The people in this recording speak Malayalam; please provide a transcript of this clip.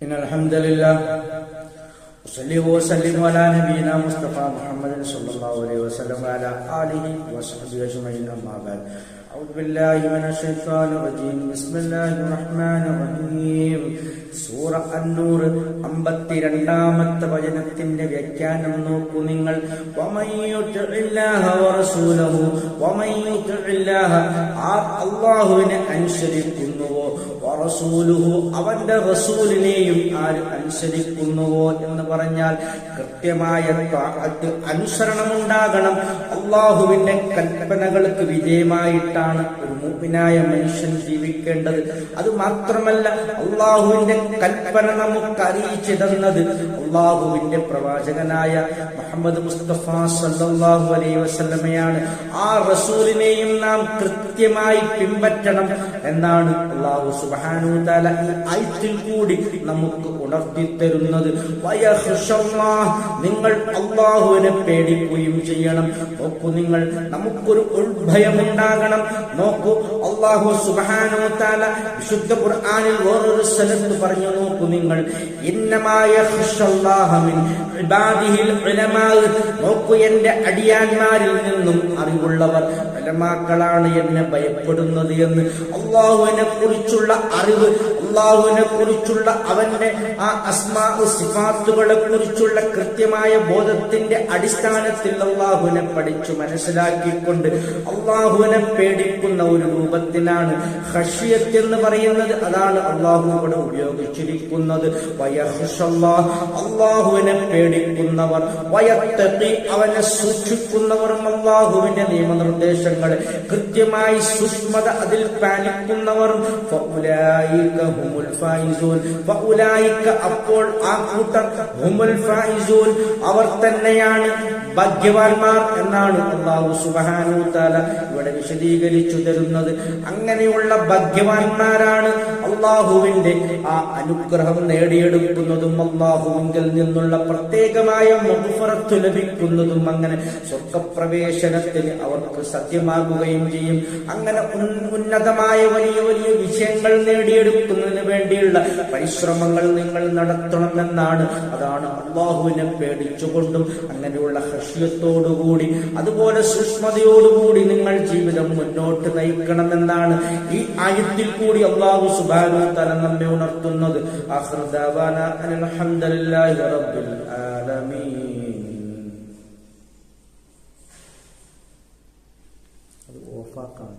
إن الحمد لله وصلي وسلم على نبينا مصطفى محمد صلى الله عليه وسلم وعلى آله وصحبه أجمعين أما بعد أعوذ بالله من الشيطان الرجيم بسم الله الرحمن الرحيم സൂറ അന്നൂർ 52-ാമത്തെ വചനത്തിന്റെ വ്യാഖ്യാനം നോക്കൂ നിങ്ങൾ. അല്ലാഹുവിനെ അനുസരിക്കുന്നുവോ വറസൂലുഹു അവന്റെ റസൂലിനെയും ആര് അനുസരിക്കുന്നുവോ എന്ന് പറഞ്ഞാൽ കൃത്യമായ അനുസരണമുണ്ടാകണം. അല്ലാഹുവിന്റെ കൽപ്പനകൾക്ക് വിധേയമായിട്ടാണ് ഒരു മുഅ്മിനായ മനുഷ്യൻ ജീവിക്കേണ്ടത്. അത് മാത്രമല്ല, അല്ലാഹുവിന്റെ കൽപ്പന നമുക്ക് അറിയിച്ചു തന്നത് അല്ലാഹുവിന്റെ പ്രവാചകനായ മുഹമ്മദ് മുസ്തഫ സല്ലല്ലാഹു അലൈഹി വസല്ലമയാണ്. ആ റസൂലിനെയും നാം കൃത്യമായി പിൻപറ്റണം എന്നാണ് അല്ലാഹു സുബ്ഹാനഹു വ തആല ഈ ആയത്തിൽ കൂടി നമുക്ക് ഉണർത്തി തരുന്നത്. നിങ്ങൾ അല്ലാഹുവിനെ പേടിക്കുകയും ചെയ്യണം. നോക്കൂ നിങ്ങൾ, നമുക്കൊരു ഉൾഭയമുണ്ടാകണം. നോക്കൂ, അല്ലാഹു സുബ്ഹാനഹു വ തആല വിശുദ്ധ ഖുർആനിൽ വേറൊരു സ്ഥലത്ത് പറഞ്ഞു നോക്കൂ നിങ്ങൾ, നോക്കൂ, എന്റെ അടിയാന്മാരിൽ നിന്നും അറിവുള്ളവർ ഉലമാക്കളാണ് എന്നെ ഭയപ്പെടുന്നത് എന്ന്. അല്ലാഹുവിനെ കുറിച്ചുള്ള അറിവ്, അല്ലാഹുവിനെ കുറിച്ചുള്ള അവന്റെ ആ അസ്മാ സിഫാത്തുകളെ കുറിച്ചുള്ള കൃത്യമായ ബോധത്തിന്റെ അടിസ്ഥാനത്തിൽ അല്ലാഹുവിനെ പഠിച്ചു മനസ്സിലാക്കിക്കൊണ്ട് അല്ലാഹുവിനെ പേടിക്കുന്ന ഒരു രൂപത്തിനാണ് ഖശിയത്ത് എന്ന് പറയുന്നത്. അതാണ് അല്ലാഹു ഇവിടെ ഉപയോഗിച്ചിരിക്കുന്നത്. അല്ലാഹുവിനെ പേടിക്കുന്നവർ, അവനെ സൂക്ഷിക്കുന്നവരും, അല്ലാഹുവിന്റെ നിയമനിർദ്ദേശങ്ങളെ കൃത്യമായി സൂക്ഷ്മത അതിൽ പാലിക്കുന്നവരും, അപ്പോൾ ആ കൂട്ടർ ഹുമുൽ ഫായിസൂൻ, അവർ തന്നെയാണ് ഭാഗ്യവാന്മാർ എന്നാണ് അല്ലാഹു സുബ്ഹാനഹു വ തആല ഇവിടെ വിശദീകരിച്ചു തരുന്നത്. അങ്ങനെയുള്ള ഭാഗ്യവാന്മാരാണ് അല്ലാഹുവിന്റെ ആ അനുഗ്രഹം നേടിയെടുക്കുന്നതും അല്ലാഹുവിൽ നിന്നുള്ള പ്രത്യേകമായ മഗ്ഫിറത്ത് ലഭിക്കുന്നതും. അങ്ങനെ സ്വർഗ്ഗപ്രവേശനത്തിന് അവർക്ക് സത്യമാകുകയും ചെയ്യും. അങ്ങനെ ഉന്നതമായ വലിയ വലിയ വിഷയങ്ങൾ നേടിയെടുക്കുന്നതിന് വേണ്ടിയുള്ള പരിശ്രമങ്ങൾ നിങ്ങൾ നടത്തണമെന്നാണ്. അതാണ് അല്ലാഹുവിനെ പേടിച്ചുകൊണ്ടും അങ്ങനെയുള്ള ഖശിയത്തോടുകൂടി അതുപോലെ സൂക്ഷ്മതയോടുകൂടി നിങ്ങൾ ജീവിതം മുന്നോട്ട് നയിക്കണമെന്നാണ് ഈ ആയത്തിൽ കൂടി അല്ലാഹു സുബ്ഹാനഹു വ തആല നമ്മെ ഉണർത്തുന്നത്. ആഖിറു ദഅവാനാ അൽഹംദുലില്ലാഹി റബ്ബിൽ ആലമീൻ. അത് ഓഫാക്കാം.